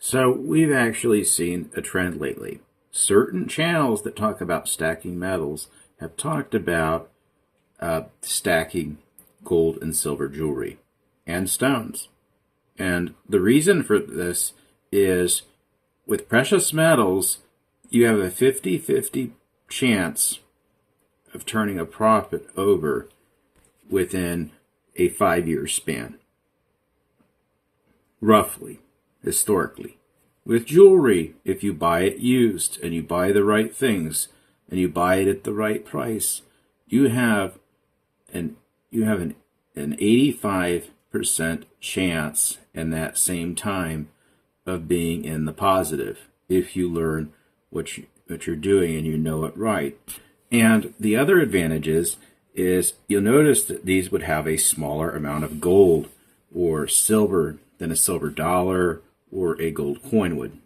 So we've actually seen a trend lately. Certain channels that talk about stacking metals have talked about stacking gold and silver jewelry and stones. And the reason for this is with precious metals, you have a 50-50 chance of turning a profit over within a 5-year span, roughly, historically. With jewelry, if you buy it used and you buy the right things and you buy it at the right price, you have an 85% chance in that same time of being in the positive if you learn what you're doing and you know it right. And the other advantage is you'll notice that these would have a smaller amount of gold or silver than a silver dollar or a gold coin would.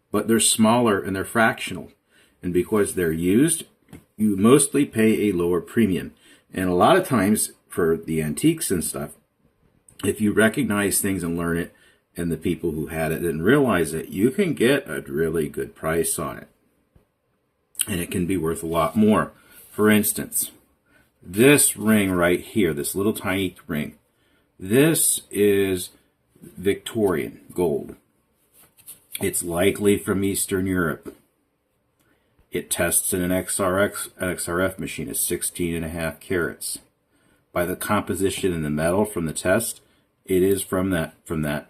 But they're smaller and they're fractional. And because they're used, you mostly pay a lower premium. And a lot of times for the antiques and stuff, if you recognize things and learn it, and the people who had it didn't realize it, you can get a really good price on it. And it can be worth a lot more. For instance, this ring right here, this little tiny ring, this is Victorian gold. It's likely from Eastern Europe. It tests in an XRF machine at 16.5 carats. By the composition in the metal from the test, it is from that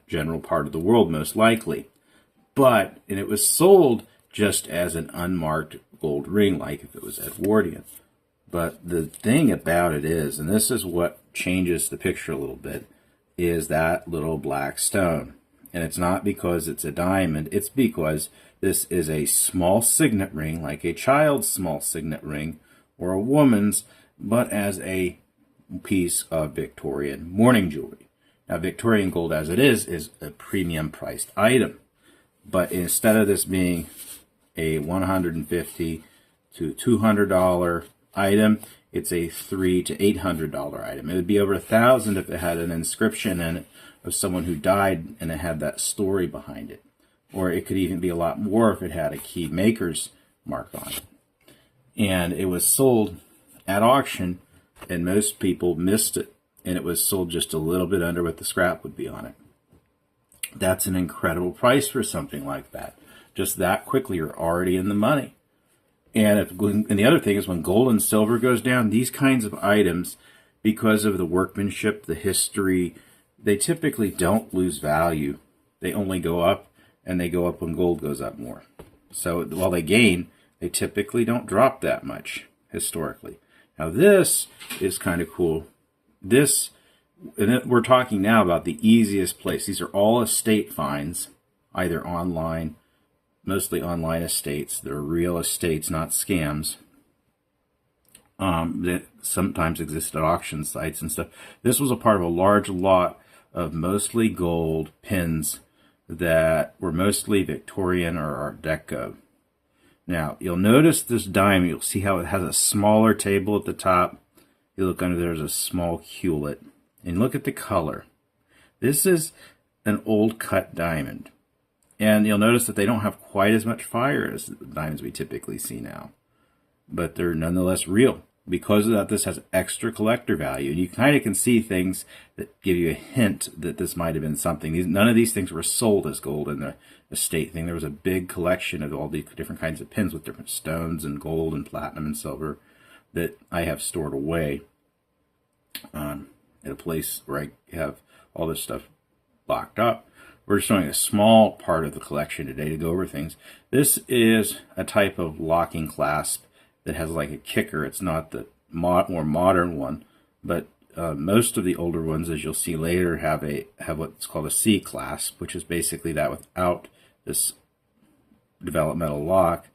general part of the world, most likely. And it was sold just as an unmarked gold ring, like if it was Edwardian. But the thing about it is, and this is what changes the picture a little bit, is that little black stone. And it's not because it's a diamond, it's because this is a small signet ring, like a child's small signet ring, or a woman's, but as a piece of Victorian mourning jewelry. Now, Victorian gold, as it is a premium priced item. But instead of this being a $150 to $200 item, it's a $300 to $800 item. It would be over $1,000 if it had an inscription in it of someone who died and it had that story behind it. Or it could even be a lot more if it had a key maker's mark on it. And it was sold at auction, and most people missed it. And it was sold just a little bit under what the scrap would be on it. That's an incredible price for something like that. Just that quickly, you're already in the money. And the other thing is when gold and silver goes down, these kinds of items, because of the workmanship, the history, they typically don't lose value. They only go up, and they go up when gold goes up more. So while they gain, they typically don't drop that much historically. Now this is kind of cool. We're talking now about the easiest place. These are all estate finds, either online, mostly online estates. They're real estates, not scams, that sometimes exist at auction sites and stuff. This was a part of a large lot of mostly gold pins that were mostly Victorian or Art Deco. Now, you'll notice this diamond. You'll see how it has a smaller table at the top. You look under, there's a small hewlett. And look at the color. This is an old cut diamond. And you'll notice that they don't have quite as much fire as the diamonds we typically see now. But they're nonetheless real. Because of that, this has extra collector value. And you kind of can see things that give you a hint that this might have been something. None of these things were sold as gold in the estate thing. There was a big collection of all these different kinds of pins with different stones and gold and platinum and silver that I have stored away at a place where I have all this stuff locked up. We're showing a small part of the collection today to go over things. This is a type of locking clasp that has like a kicker. It's not the more modern one, but most of the older ones, as you'll see later, have what's called a C clasp, which is basically that without this developmental lock.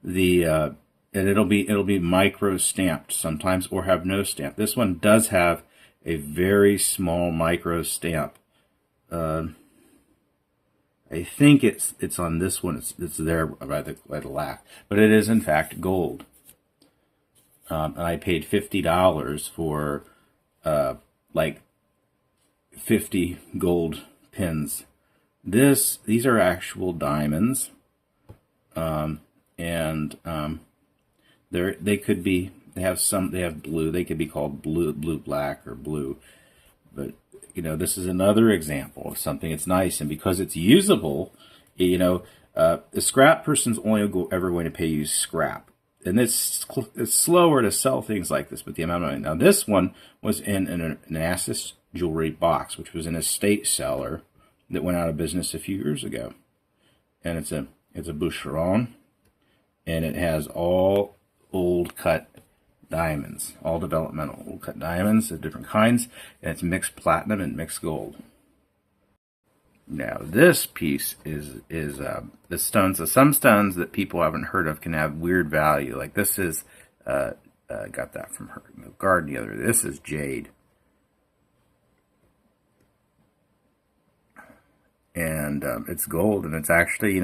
And it'll be micro stamped sometimes, or have no stamp. This one does have a very small micro stamp. I think it's on this one. It's there by the lack, but it is in fact gold. And I paid $50 for like 50 gold pins These are actual diamonds, and they could be. They have blue. They could be called blue black or blue. But this is another example of something that's nice, and because it's usable, the scrap person's only ever going to pay you scrap, and it's slower to sell things like this. But the amount of money. Now this one was in an Onassis jewelry box, which was an estate seller that went out of business a few years ago, and it's a Boucheron, and it has all old cut diamonds, all developmental old cut diamonds of different kinds, and it's mixed platinum and mixed gold. Now this piece is the stones. So some stones that people haven't heard of can have weird value. Like this is got that from her garden the other day. This is jade, and it's gold, and it's actually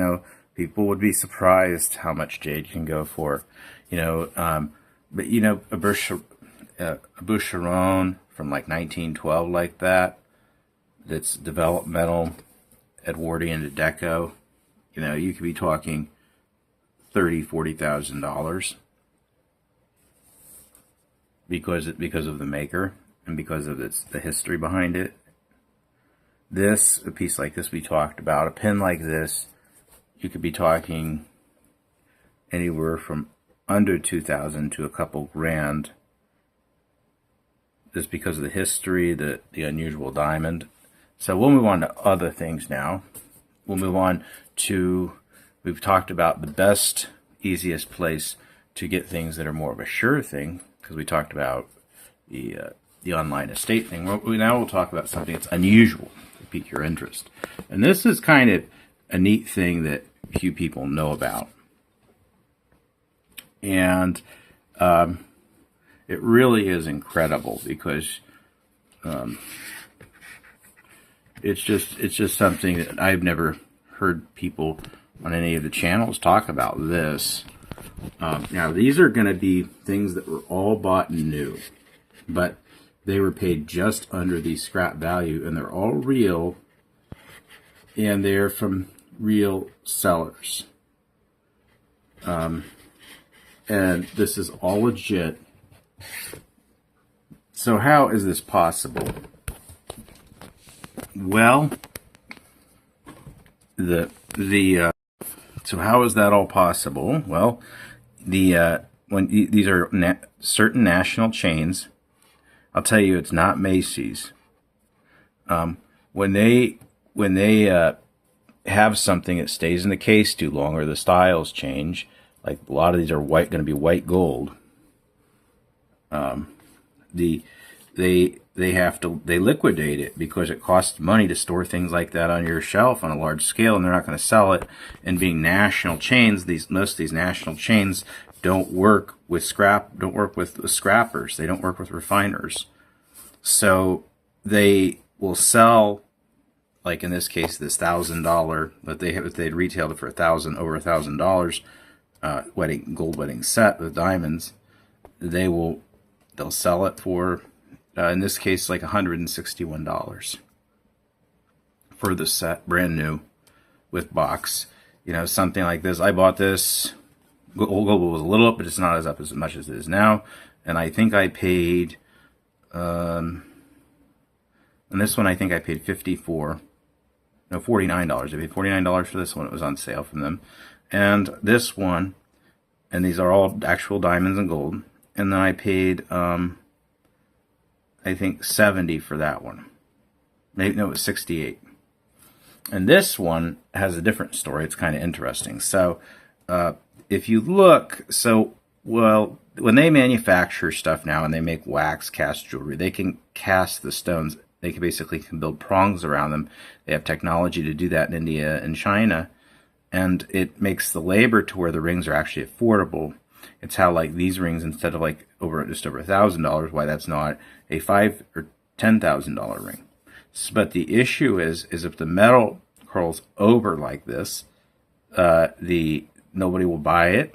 people would be surprised how much jade can go for, but a Boucheron from like 1912 like that's developmental, Edwardian to Deco, you could be talking $30,000-$40,000 because of the maker and because of the history behind it. A piece like this we talked about, a pin like this, you could be talking anywhere from under $2,000 to a couple grand, just because of the history, the unusual diamond. So we'll move on to other things now. We'll move on to, we've talked about the best, easiest place to get things that are more of a sure thing, because we talked about the online estate thing. Now we'll talk about something that's unusual to pique your interest. And this is kind of a neat thing that few people know about. And it really is incredible because it's just something that I've never heard people on any of the channels talk about this. Now these are going to be things that were all bought new, but they were paid just under the scrap value, and they're all real, and they're from real sellers. And this is all legit. So how is this possible? Well, so how is that all possible? Well, when these are certain national chains, I'll tell you, it's not Macy's. When they have something that stays in the case too long, or the styles change, like a lot of these are going to be white gold. They liquidate it because it costs money to store things like that on your shelf on a large scale, and they're not going to sell it. And being national chains, most of these national chains don't work with scrappers. They don't work with refiners. So they will sell, like in this case, this $1,000 that if they'd retailed it for over $1,000, gold wedding set with diamonds, they'll sell it for, in this case, like $161 for the set, brand new, with box. Something like this. I bought this. Gold was a little up, but it's not up as much as it is now. And I think I paid, and this one I think I paid $49. I paid $49 for this one. It was on sale from them. And this one, and these are all actual diamonds and gold. And then I paid, I think $70 for that one. Maybe, no, it was $68. And this one has a different story. It's kind of interesting. So, if you look, when they manufacture stuff now and they make wax cast jewelry, they can cast the stones. They can build prongs around them. They have technology to do that in India and China. And it makes the labor to where the rings are actually affordable. It's how, like, these rings, instead of like just over $1,000, why that's not a $5,000 or $10,000 ring. But the issue is if the metal curls over like this, nobody will buy it.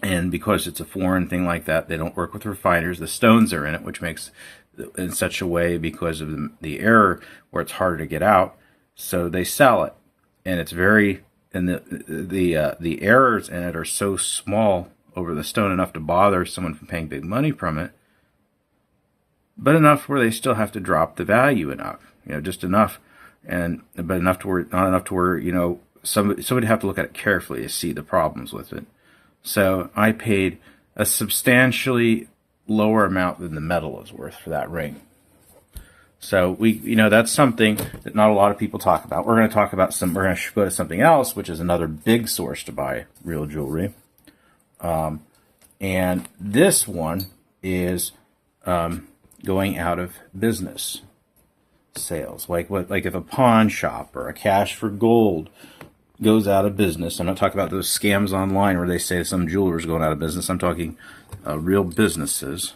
And because it's a foreign thing like that, they don't work with refiners. The stones are in it, which makes in such a way, because of the error, where it's harder to get out. So they sell it, and it's very, and the errors in it are so small over the stone, enough to bother someone from paying big money from it, but enough where they still have to drop the value enough, just enough, but enough to where, not enough to where, somebody have to look at it carefully to see the problems with it. So I paid a substantially lower amount than the metal is worth for that ring. So that's something that not a lot of people talk about. We're going to talk about we're going to go to something else, which is another big source to buy real jewelry. And this one is going out of business sales. Like if a pawn shop or a Cash for Gold goes out of business. I'm not talking about those scams online where they say some jeweler's going out of business. I'm talking real businesses.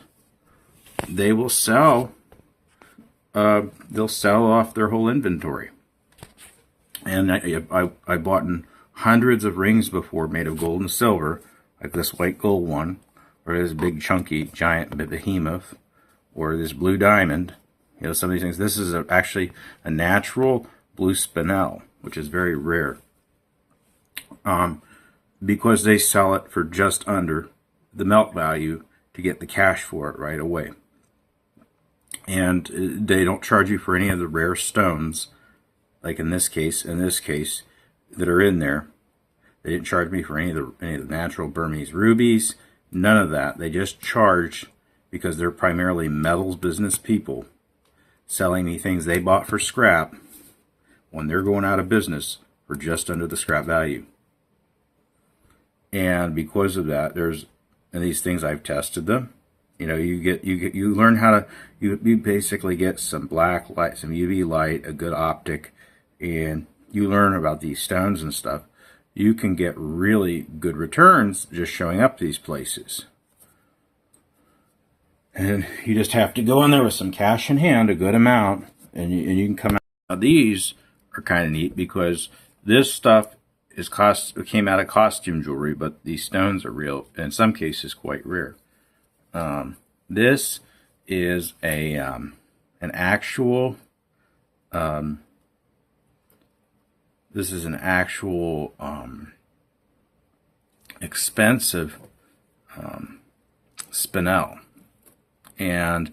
They will sell. They'll sell off their whole inventory. And I bought in hundreds of rings before made of gold and silver, like this white gold one, or this big chunky giant behemoth, or this blue diamond. Some of these things. This is actually a natural blue spinel, which is very rare. Because they sell it for just under the melt value to get the cash for it right away. And they don't charge you for any of the rare stones, like in this case, that are in there. They didn't charge me for any of the natural Burmese rubies, none of that. They just charge, because they're primarily metals business people, selling me things they bought for scrap when they're going out of business for just under the scrap value. And because of that, and these things, I've tested them. You learn how to, you basically get some black light, some UV light, a good optic, and you learn about these stones and stuff. You can get really good returns just showing up these places. And you just have to go in there with some cash in hand, a good amount, and you can come out. Now, these are kind of neat because this stuff came out of costume jewelry, but these stones are real, in some cases quite rare. This is an actual expensive spinel. And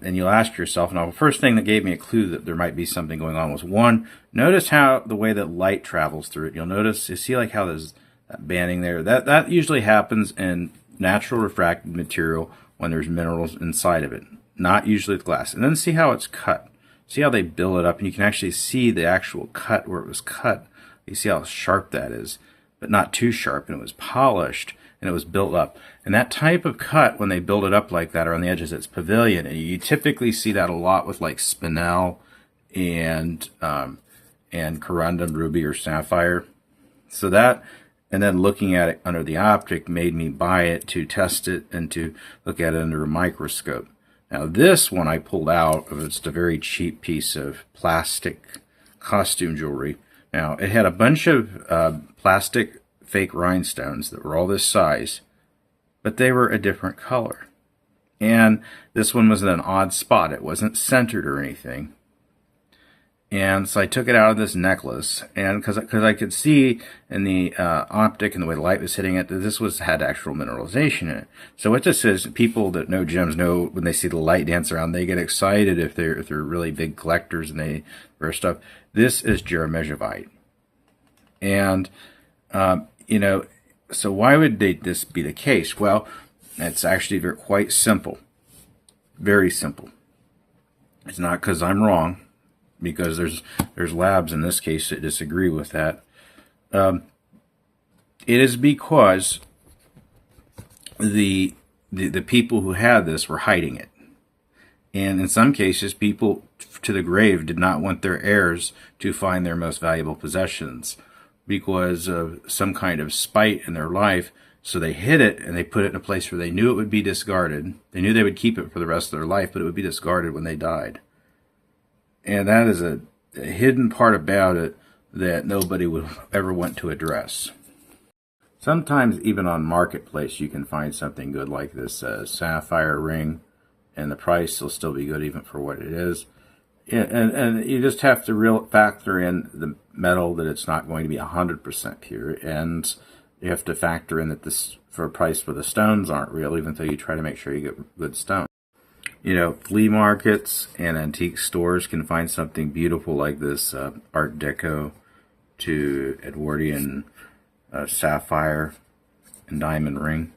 you'll ask yourself, now the first thing that gave me a clue that there might be something going on was, one, notice how the way that light travels through it. You see like how there's that banding there. That usually happens in natural refracted material when there's minerals inside of it, not usually with glass. And then see how it's cut. See how they build it up, and you can actually see the actual cut where it was cut. You see how sharp that is, but not too sharp, and it was polished, and it was built up. And that type of cut, when they build it up like that or on the edges, it's pavilion. And you typically see that a lot with like spinel and corundum ruby or sapphire. So that, and then looking at it under the optic made me buy it to test it and to look at it under a microscope. Now this one I pulled out of just a very cheap piece of plastic costume jewelry. Now it had a bunch of plastic fake rhinestones that were all this size, but they were a different color. And this one was in an odd spot. It wasn't centered or anything. And so I took it out of this necklace, and because I could see in the optic and the way the light was hitting it that this had actual mineralization in it. So what this is, people that know gems know when they see the light dance around, they get excited if they're really big collectors and they rare stuff. This is Jeremejevite, and so why would this be the case? Well, it's actually quite simple, very simple. It's not because I'm wrong, because there's labs in this case that disagree with that. It is because the people who had this were hiding it, and in some cases, people to the grave did not want their heirs to find their most valuable possessions because of some kind of spite in their life. So they hid it, and they put it in a place where they knew it would be discarded. They knew they would keep it for the rest of their life, but it would be discarded when they died. And that is a hidden part about it that nobody would ever want to address. Sometimes even on Marketplace you can find something good like this sapphire ring, and the price will still be good even for what it is. and you just have to real factor in the metal, that it's not going to be 100% pure, and you have to factor in that this, for a price where the stones aren't real, even though you try to make sure you get good stone. You know, flea markets and antique stores can find something beautiful like this Art Deco to Edwardian sapphire and diamond ring.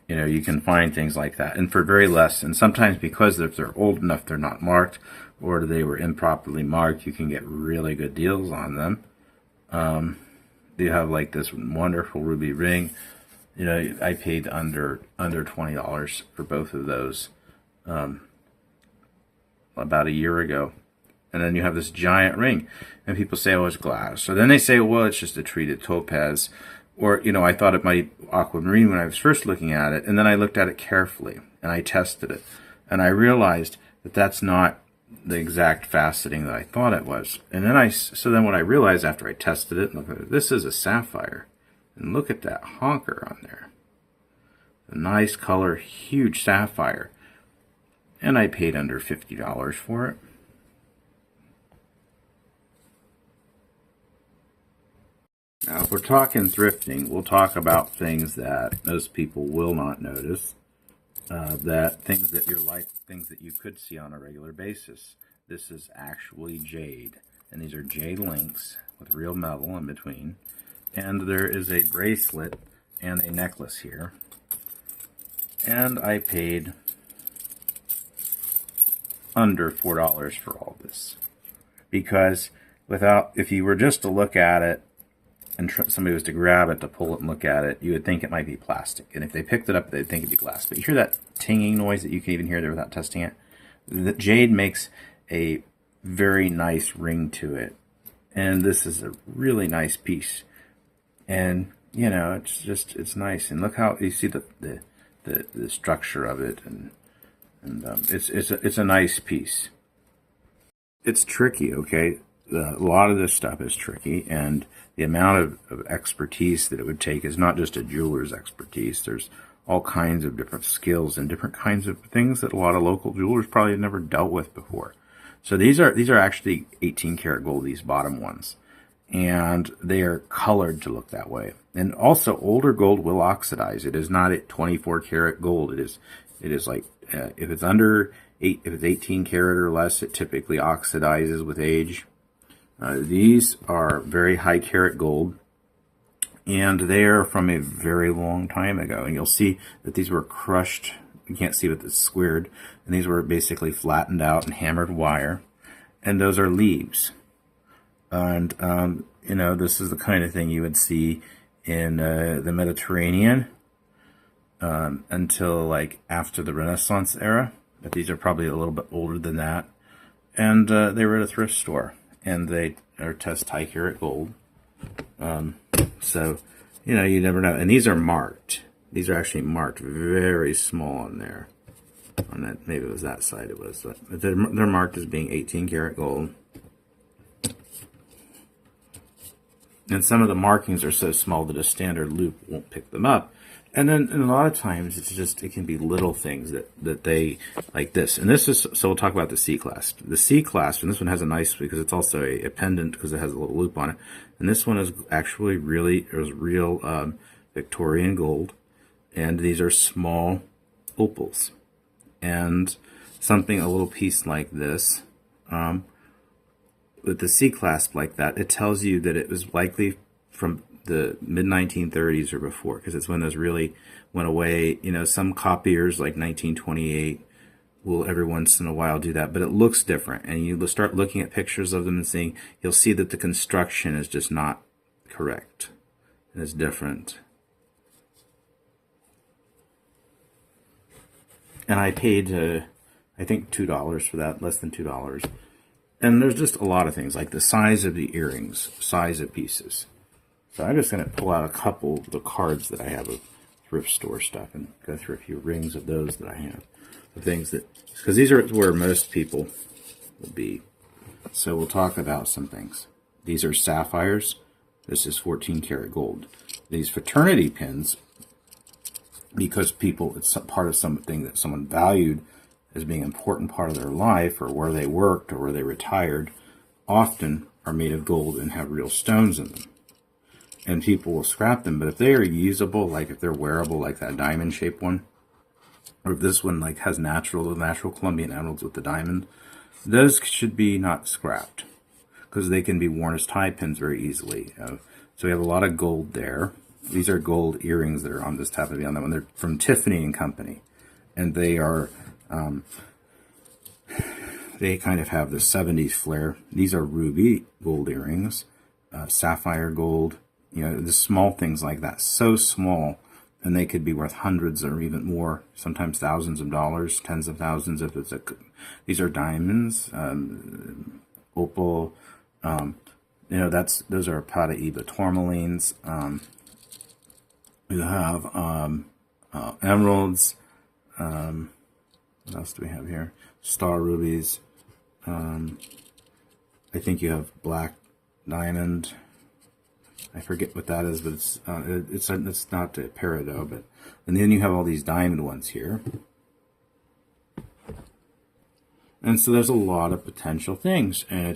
You know, you can find things like that, and for very less. And sometimes, because if they're old enough, they're not marked, or they were improperly marked, you can get really good deals on them. You have like this wonderful ruby ring. You know, I paid under $20 for both of those about a year ago. And then you have this giant ring, and people say, oh, it's glass. So then they say, well, it's just a treated topaz. Or, you know, I thought it might be aquamarine when I was first looking at it, and then I looked at it carefully, and I tested it. And I realized that that's not the exact faceting that I thought it was. And then so then what I realized after I tested it, look at it, this is a sapphire. And look at that honker on there. A nice color, huge sapphire. And I paid under $50 for it. Now, if we're talking thrifting, we'll talk about things that most people will not notice. That things that things that you could see on a regular basis. This is actually jade, and these are jade links with real metal in between. And there is a bracelet and a necklace here. And I paid under $4 for all this, because if you were just to look at it, and somebody was to grab it, to pull it and look at it, you would think it might be plastic. And if they picked it up, they'd think it'd be glass. But you hear that tinging noise that you can even hear there without testing it? The jade makes a very nice ring to it. And this is a really nice piece. And, you know, it's nice. And look how you see the structure of it. And it's a nice piece. It's tricky, okay? A lot of this stuff is tricky, and the amount of expertise that it would take is not just a jeweler's expertise. There's all kinds of different skills and different kinds of things that a lot of local jewelers probably have never dealt with before. So these are actually 18 karat gold, these bottom ones, and they are colored to look that way. And also, older gold will oxidize. It is not at 24 karat gold. It is like if it's under if it's 18 karat or less, it typically oxidizes with age. These are very high karat gold, and they are from a very long time ago. And you'll see that these were crushed. You can't see with it's squared. And these were basically flattened out and hammered wire. And those are leaves. And, you know, this is the kind of thing you would see in the Mediterranean until like after the Renaissance era. But these are probably a little bit older than that. And they were at a thrift store. And they are test high karat gold. So, you know, you never know. And these are marked. These are actually marked very small on there. On that, maybe it was that side it was. But they're marked as being 18 karat gold. And some of the markings are so small that a standard loupe won't pick them up. And then a lot of times it can be little things that they, like this. And this is, so we'll talk about the C-clasp. The C-clasp, and this one has a nice, because it's also a pendant because it has a little loop on it. And this one is actually real Victorian gold. And these are small opals. And something, a little piece like this, with the C-clasp like that, it tells you that it was likely from the mid-1930s or before, because it's when those really went away. You know, some copiers like 1928 will every once in a while do that, but it looks different. And you start looking at pictures of them and you'll see that the construction is just not correct. And it's different. And I paid, I think, $2 for that, less than $2. And there's just a lot of things, like the size of the earrings, size of pieces. So I'm just going to pull out a couple of the cards that I have of thrift store stuff and go through a few rings of those that I have. The things that, because these are where most people will be. So we'll talk about some things. These are sapphires. This is 14 karat gold. These fraternity pins, because it's part of something that someone valued as being an important part of their life, or where they worked, or where they retired, often are made of gold and have real stones in them. And people will scrap them, but if they are usable, like if they're wearable, like that diamond-shaped one, or if this one like has the natural Colombian emeralds with the diamond, those should be not scrapped, because they can be worn as tie pins very easily. So we have a lot of gold there. These are gold earrings that are on this, happen to be on that one. They're from Tiffany and Company, and they are they kind of have the 70s flair. These are ruby gold earrings, sapphire gold, the small things like that, so small, and they could be worth hundreds or even more, sometimes thousands of dollars, tens of thousands if it's these are diamonds, opal, those are Paraiba tourmalines. You have emeralds. What else do we have here? Star rubies. I think you have black diamond. I forget what that is, but it's not a peridot. But and then you have all these diamond ones here. And so there's a lot of potential things, and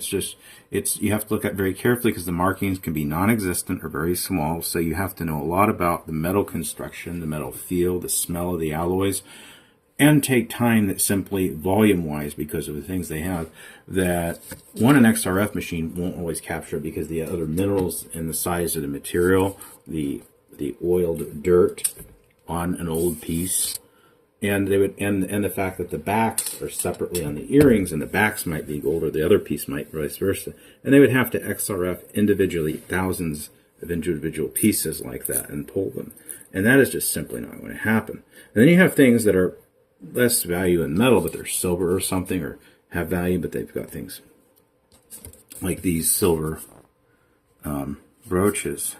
you have to look at very carefully, because the markings can be non-existent or very small. So you have to know a lot about the metal construction, the metal feel, the smell of the alloys, and take time that simply volume-wise, because of the things they have, that an XRF machine won't always capture, because the other minerals and the size of the material, the oiled dirt on an old piece. And they would, and the fact that the backs are separately on the earrings, and the backs might be gold, or the other piece might, vice versa. And they would have to XRF individually thousands of individual pieces like that and pull them. And that is just simply not going to happen. And then you have things that are less value in metal, but they're silver or something, or have value, but they've got things like these silver brooches.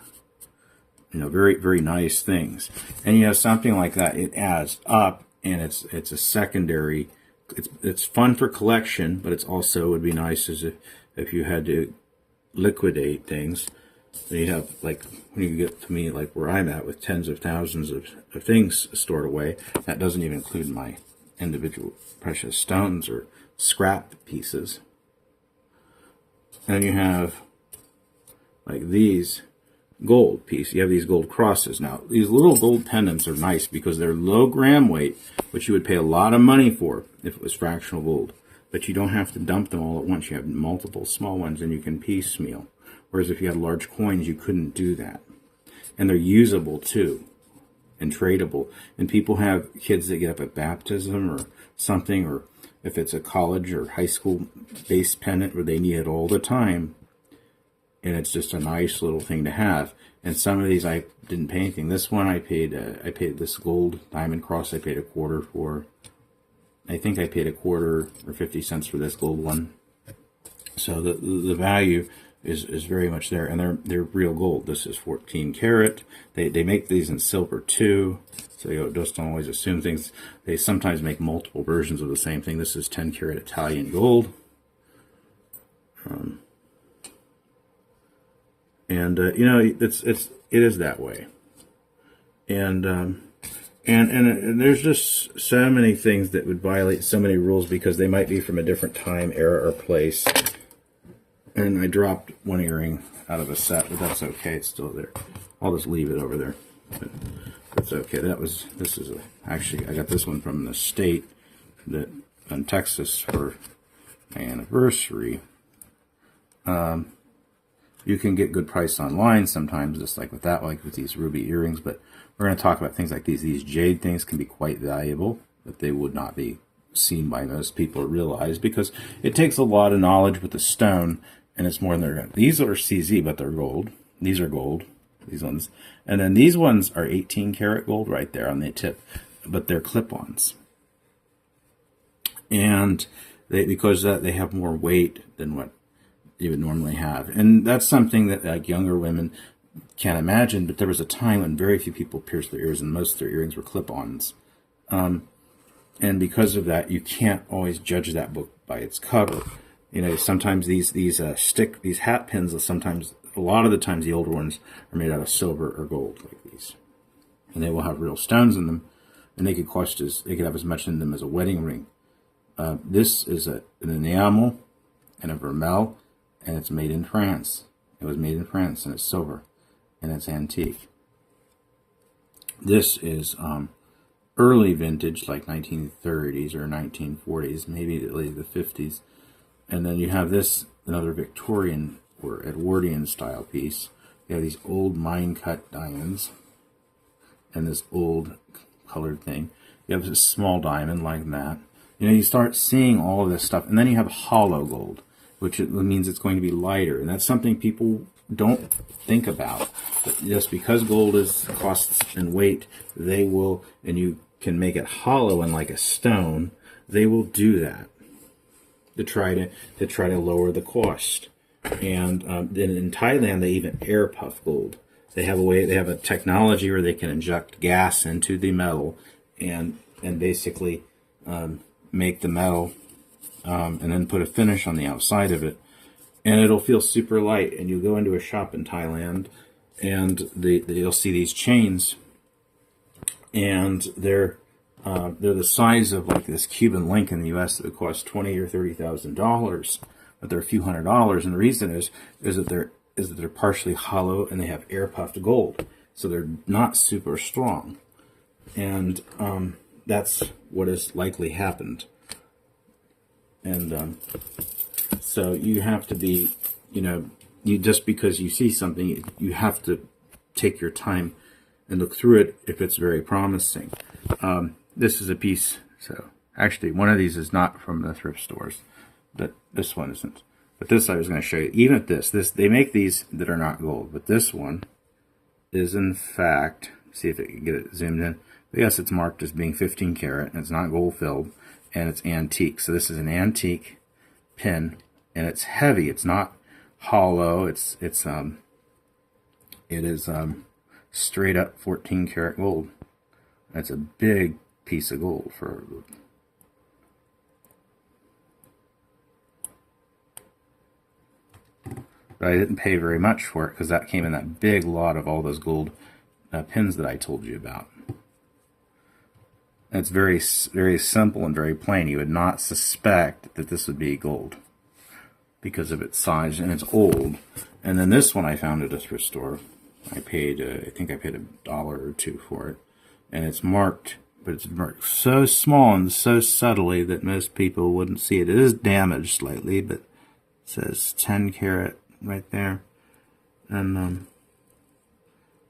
Very, very nice things. And you have something like that, it adds up. And it's a secondary. It's fun for collection, but it's also would be nice as if you had to liquidate things. You have, like, when you get to me, like where I'm at, with tens of thousands of things stored away. That doesn't even include my individual precious stones or scrap pieces. And you have like these gold piece. You have these gold crosses. Now, these little gold pendants are nice because they're low gram weight, which you would pay a lot of money for if it was fractional gold. But you don't have to dump them all at once. You have multiple small ones, and you can piecemeal. Whereas if you had large coins, you couldn't do that. And they're usable too, and tradable. And people have kids that get up at baptism or something, or if it's a college or high school based pendant where they need it all the time, and it's just a nice little thing to have. And some of these I didn't pay anything. This one I paid this gold diamond cross. I paid $0.25 for. I think I paid $0.25 or 50 cents for this gold one. So the value is very much there, and they're real gold. This is 14 karat. They make these in silver too. So you just don't always assume things. They sometimes make multiple versions of the same thing. This is 10 karat Italian gold. It is that way, and there's just so many things that would violate so many rules because they might be from a different time, era, or place. And I dropped one earring out of a set, but that's okay. It's still there. I'll just leave it over there. But that's okay. Actually, I got this one from the state in Texas for my anniversary. You can get good price online sometimes, just like with that, like with these ruby earrings. But we're going to talk about things like these. These jade things can be quite valuable, but they would not be seen by most people or realized because it takes a lot of knowledge with the stone, and it's more than they're. These are CZ, but they're gold. These are gold. These ones, and then these ones are 18 karat gold right there on the tip, but they're clip-ons, and because they have more weight than what you would normally have. And that's something that like younger women can't imagine, but there was a time when very few people pierced their ears and most of their earrings were clip-ons. And because of that, you can't always judge that book by its cover. Sometimes these hat pins, sometimes, a lot of the times the older ones are made out of silver or gold like these. And they will have real stones in them, and they could have as much in them as a wedding ring. This is an enamel and a vermel, and it's made in France. It was made in France, and it's silver, and it's antique. This is early vintage, like 1930s or 1940s, maybe late the 50s. And then you have this, another Victorian or Edwardian style piece. You have these old mine cut diamonds and this old colored thing. You have this small diamond like that. You know, you start seeing all of this stuff, and then you have hollow gold, which means it's going to be lighter, and that's something people don't think about. But just because gold is costs and weight, they will, and you can make it hollow and like a stone, they will do that to try to lower the cost. And then in Thailand, they even air puff gold. They have a technology where they can inject gas into the metal and basically make the metal and then put a finish on the outside of it, and it'll feel super light. And you go into a shop in Thailand, and you'll see these chains, and they're the size of like this Cuban link in the U.S. that would cost $20,000 or $30,000, but they're a few $100s. And the reason is that they're partially hollow and they have air puffed gold, so they're not super strong, and that's what has likely happened. And so you have to be, you just because you see something, you have to take your time and look through it if it's very promising. This is a piece, so actually one of these is not from the thrift stores, but this one isn't. But this I was going to show you. Even at this they make these that are not gold, but this one is in fact, see if it can get it zoomed in. But yes, it's marked as being 15 karat, and it's not gold filled, and it's antique. So this is an antique pin, and it's heavy. It's not hollow. It is straight up 14 karat gold. That's a big piece of gold for. But I didn't pay very much for it because that came in that big lot of all those gold pins that I told you about. And it's very, very simple and very plain. You would not suspect that this would be gold because of its size, and it's old. And then this one I found at a thrift store. I paid, I think I paid $1 or $2 for it, and it's marked, but it's marked so small and so subtly that most people wouldn't see it. It is damaged slightly, but it says 10 karat right there, and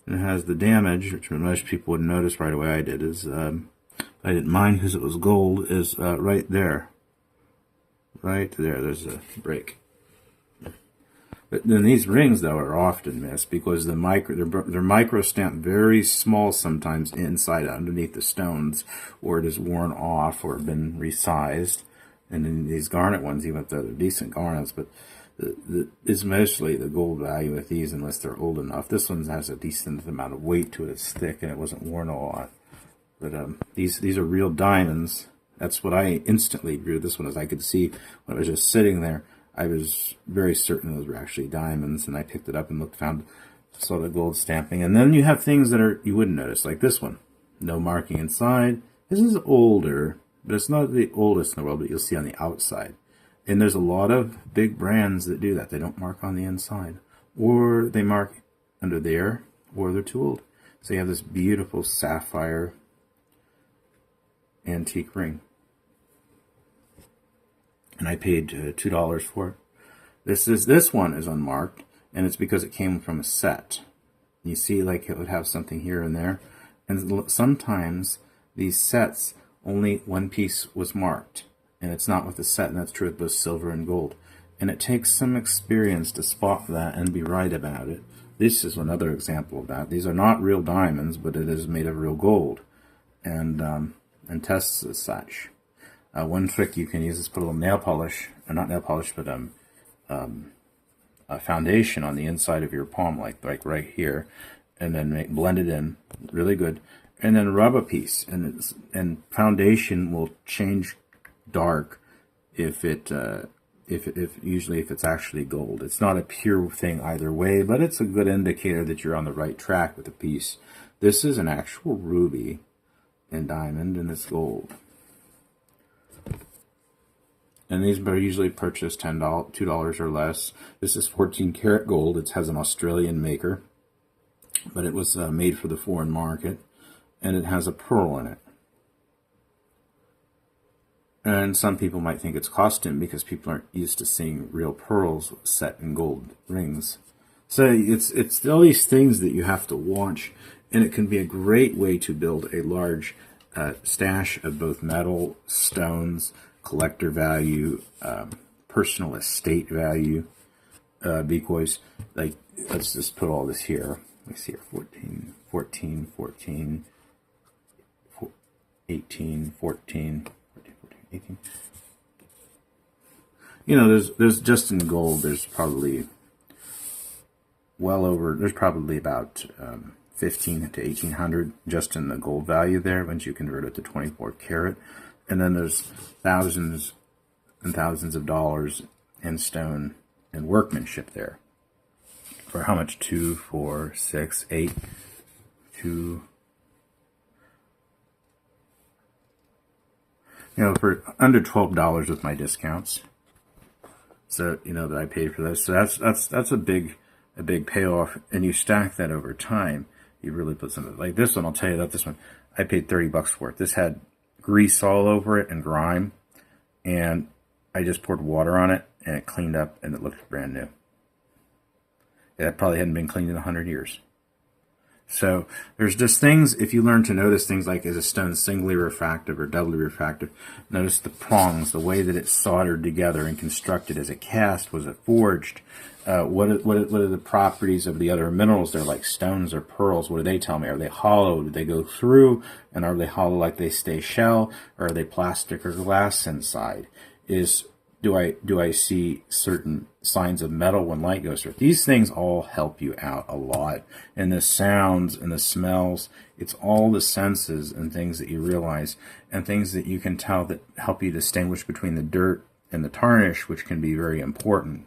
it has the damage, which most people would notice right away. I did is I didn't mind because it was gold. Is right there, right there. There's a break. But then these rings though are often missed because they're micro stamped very small sometimes inside underneath the stones, or it is worn off or been resized. And then these garnet ones, even though they're decent garnets, but it's mostly the gold value with these unless they're old enough. This one has a decent amount of weight to it. It's thick and it wasn't worn a lot. But these are real diamonds. That's what I instantly drew. This one, as I could see when I was just sitting there, I was very certain those were actually diamonds, and I picked it up and saw the gold stamping. And then you have things that you wouldn't notice, like this one. No marking inside. This is older, but it's not the oldest in the world, but you'll see on the outside. And there's a lot of big brands that do that. They don't mark on the inside, or they mark under there, or they're too old. So you have this beautiful sapphire antique ring, and I paid $2 for it. This one is unmarked, and it's because it came from a set. You see, like it would have something here and there, and sometimes these sets only one piece was marked, and it's not with the set, and that's true with both silver and gold. And it takes some experience to spot that and be right about it. This is another example of that. These are not real diamonds, but it is made of real gold, and tests as such. One trick you can use is put a little nail polish, or not nail polish, but a foundation on the inside of your palm, like right here, and then blend it in really good, and then rub a piece, and foundation will change dark if it's actually gold. It's not a pure thing either way, but it's a good indicator that you're on the right track with the piece. This is an actual ruby and diamond, and it's gold. And these are usually purchased $2 or less. This is 14 karat gold. It has an Australian maker, but it was made for the foreign market, and it has a pearl in it. And some people might think it's costume because people aren't used to seeing real pearls set in gold rings. So it's all these things that you have to watch, and it can be a great way to build a large stash of both metal, stones, collector value, personal estate value, because, like, let's just put all this here. Let me see here, 14, 18, 14, 18. You know, there's just in gold, there's probably there's probably about 15 to 1800 just in the gold value there once you convert it to 24 karat. And then there's thousands and thousands of dollars in stone and workmanship there. For how much? 2, 4, 6, 8, 2. You know, for under $12 with my discounts. So, you know, that I paid for this. So that's a big payoff. And you stack that over time. You really put something like this one. I'll tell you that this one, I paid $30 for it. This had grease all over it and grime, and I just poured water on it and it cleaned up and it looked brand new. It probably hadn't been cleaned in 100 years. So there's just things, if you learn to notice things like, is a stone singly refractive or doubly refractive? Notice the prongs, the way that it's soldered together and constructed. Is it cast? Was it forged? What are the properties of the other minerals? They're like stones or pearls. What do they tell me? Are they hollow? Do they go through? And are they hollow like they stay shell? Or are they plastic or glass inside? Do I see certain signs of metal when light goes through? These things all help you out a lot. And the sounds and the smells, it's all the senses and things that you realize and things that you can tell that help you distinguish between the dirt and the tarnish, which can be very important.